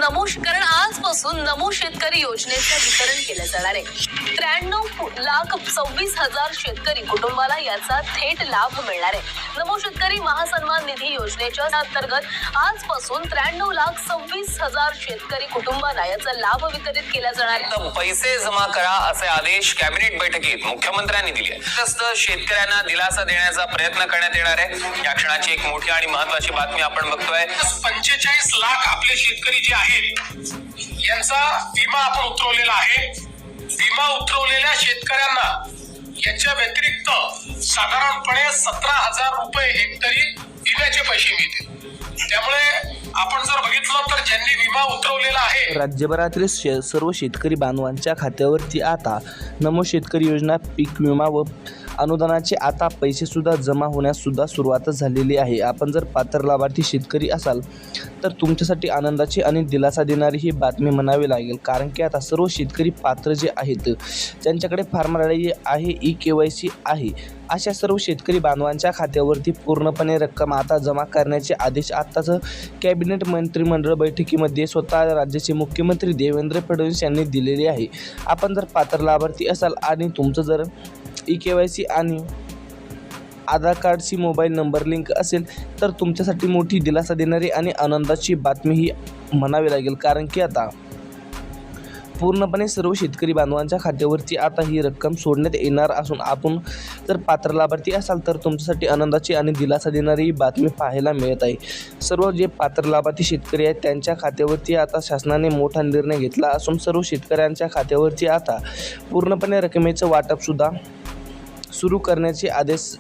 कारण आजपासून नमो शेतकरी योजनेचे वितरण केले जाणार आहे. 93,26,000 शेतकरी कुटुंबाला याचा थेट लाभ मिळणार आहे. नमो शेतकरी महासन्मान निधी योजनेच्या अंतर्गत आजपासून 93,26,000 शेतकरी कुटुंबांना याचा लाभ वितरित केला जाणार आहे. पैसे जमा करा असे आदेश कॅबिनेट बैठकीत मुख्यमंत्र्यांनी दिले. तसंच शेतकऱ्यांना दिलासा देण्याचा प्रयत्न करण्यात येणार आहे. या क्षणाची एक मोठी आणि महत्त्वाची बातमी आपण बघतोय. 45 लाख आपले शेतकरी जे आहेत यांचा विमा आपण उतरवलेला आहे. विमा उतरवलेल्या शेतकऱ्यांना याच्या व्यतिरिक्त साधारणपणे 17,000 रुपये हेक्टरी विम्याचे पैसे मिळतील. त्यामुळे आपण जर बघितलं तर ज्यांनी विमा उतरवलेला आहे, राज्यभरातील सर्व शेतकरी बांधवांच्या खात्यावरती आता नमो शेतकरी योजना, पीक विमा व अनुदानाचे आता पैसे सुद्धा जमा होण्यास सुद्धा सुरुवातच झालेली आहे. आपण जर पात्र लाभार्थी शेतकरी असाल तर तुमच्यासाठी आनंदाची आणि दिलासा देणारी ही बातमी म्हणावी लागेल. कारण की आता सर्व शेतकरी पात्र जे आहेत, ज्यांच्याकडे फार्मर आयडी आहे, KYC आहे, अशा सर्व शेतकरी बांधवांच्या खात्यावरती पूर्णपणे रक्कम आता जमा करण्याचे आदेश आत्ताच कॅबिनेट मंत्रिमंडळ बैठकीमध्ये स्वतः राज्याचे मुख्यमंत्री देवेंद्र फडणवीस यांनी दिलेले आहे. आपण जर पात्र लाभार्थी असाल आणि तुमचं जर KYC आणि आधार कार्डची मोबाईल नंबर लिंक असेल तर तुमच्यासाठी मोठी दिलासा देणारी आणि आनंदाची बातमी ही म्हणावी लागेल. कारण की आता पूर्णपणे सर्व शेतकरी बांधवांच्या खात्यावरती आता ही रक्कम सोडण्यात येणार असून आपण जर पात्र लाभार्थी असाल तर तुमच्यासाठी आनंदाची आणि दिलासा देणारी बातमी पाहायला मिळत आहे. सर्व जे पात्र लाभार्थी शेतकरी आहेत त्यांच्या खात्यावरती आता शासनाने मोठा निर्णय घेतला असून सर्व शेतकऱ्यांच्या खात्यावरती आता पूर्णपणे रकमेचं वाटपसुद्धा सुरू करण्याचे आदेश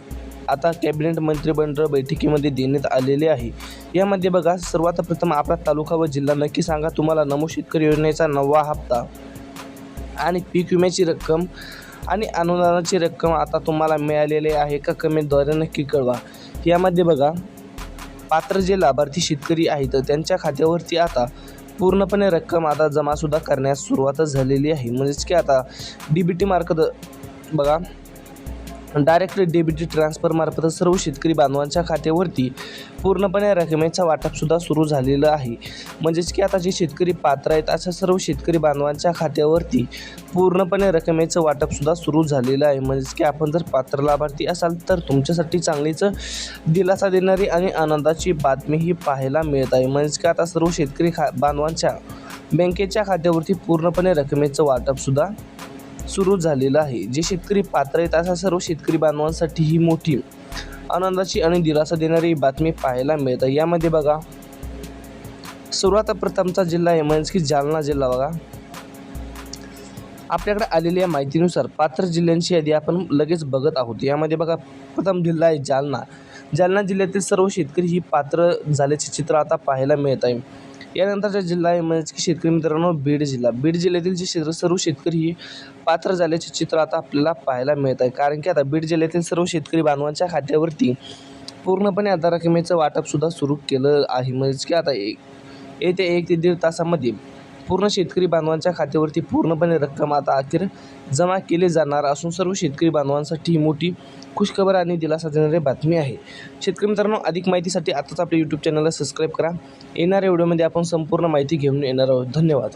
आता कॅबिनेट मंत्रिमंडळ बैठकीमध्ये देण्यात आलेले आहे. यामध्ये बघा, सर्वात प्रथम आपला तालुका व जिल्हा नक्की सांगा. तुम्हाला नमो शेतकरी योजनेचा 9वा हप्ता आणि पीक विम्याची रक्कम आणि अनुदानाची रक्कम आता तुम्हाला मिळालेली आहे का कमेंटद्वारे नक्की कळवा. यामध्ये बघा, पात्र जे लाभार्थी शेतकरी आहेत त्यांच्या खात्यावरती आता पूर्णपणे रक्कम आता जमासुद्धा करण्यास सुरुवातच झालेली आहे. म्हणजेच की आता DBT मार्फत बघा, डायरेक्ट डेबिट ट्रान्सफर मार्फत सर्व शेतकरी बांधवांच्या खात्यावरती पूर्णपणे रकमेचा वाटपसुद्धा सुरू झालेलं आहे. म्हणजेच की आता जे शेतकरी पात्र आहेत अशा सर्व शेतकरी बांधवांच्या खात्यावरती पूर्णपणे रकमेचं वाटपसुद्धा सुरू झालेलं आहे. म्हणजेच की आपण जर पात्र लाभार्थी असाल तर तुमच्यासाठी चांगलीच दिलासा देणारी आणि आनंदाची बातमी ही पाहायला मिळत आहे. म्हणजेच की आता सर्व शेतकरी बांधवांच्या बँकेच्या खात्यावरती पूर्णपणे रकमेचं वाटपसुद्धा सुरू झालेलं आहे. जे शेतकरी पात्र आहेत अशा सर्व शेतकरी बांधवांसाठी ही मोठी आनंदाची आणि दिलासा देणारी बातमी पाहायला मिळत आहे. यामध्ये बघा, सर्वात प्रथमचा जिल्हा आहे म्हणजे की जालना जिल्हा. बघा, आपल्याकडे आलेल्या माहितीनुसार पात्र जिल्ह्यांची यादी आपण लगेच बघत आहोत. यामध्ये बघा, प्रथम जिल्हा आहे जालना. जालना जिल्ह्यातील सर्व शेतकरी ही पात्र झाल्याचे चित्र आता पाहायला मिळत आहे. यानंतरचा जिल्हा आहे म्हणजे की शेतकरी मित्रांनो बीड जिल्हा. बीड जिल्ह्यातील जे सर्व शेतकरी ही पात्र झाल्याचे चित्र आता आपल्याला पाहायला मिळत आहे. कारण की आता बीड जिल्ह्यातील सर्व शेतकरी बांधवांच्या खात्यावरती पूर्णपणे आता रकमेचं वाटपसुद्धा सुरू केलं आहे. म्हणजे की आता येत्या 1 ते 1.5 तासामध्ये पूर्ण शेतकरी बांधवांच्या खात्यावरती पूर्णपणे रक्कम आता अखेर जमा केले जाणार असून सर्व शेतकरी बांधवांसाठी ही मोठी खुशखबर आणि दिलासा देणारी बातमी आहे. शेतकरी मित्रांनो, अधिक माहितीसाठी आताच आपल्या YouTube चॅनलला सबस्क्राईब करा. येणाऱ्या व्हिडिओमध्ये आपण संपूर्ण माहिती घेऊन येणार आहोत. धन्यवाद.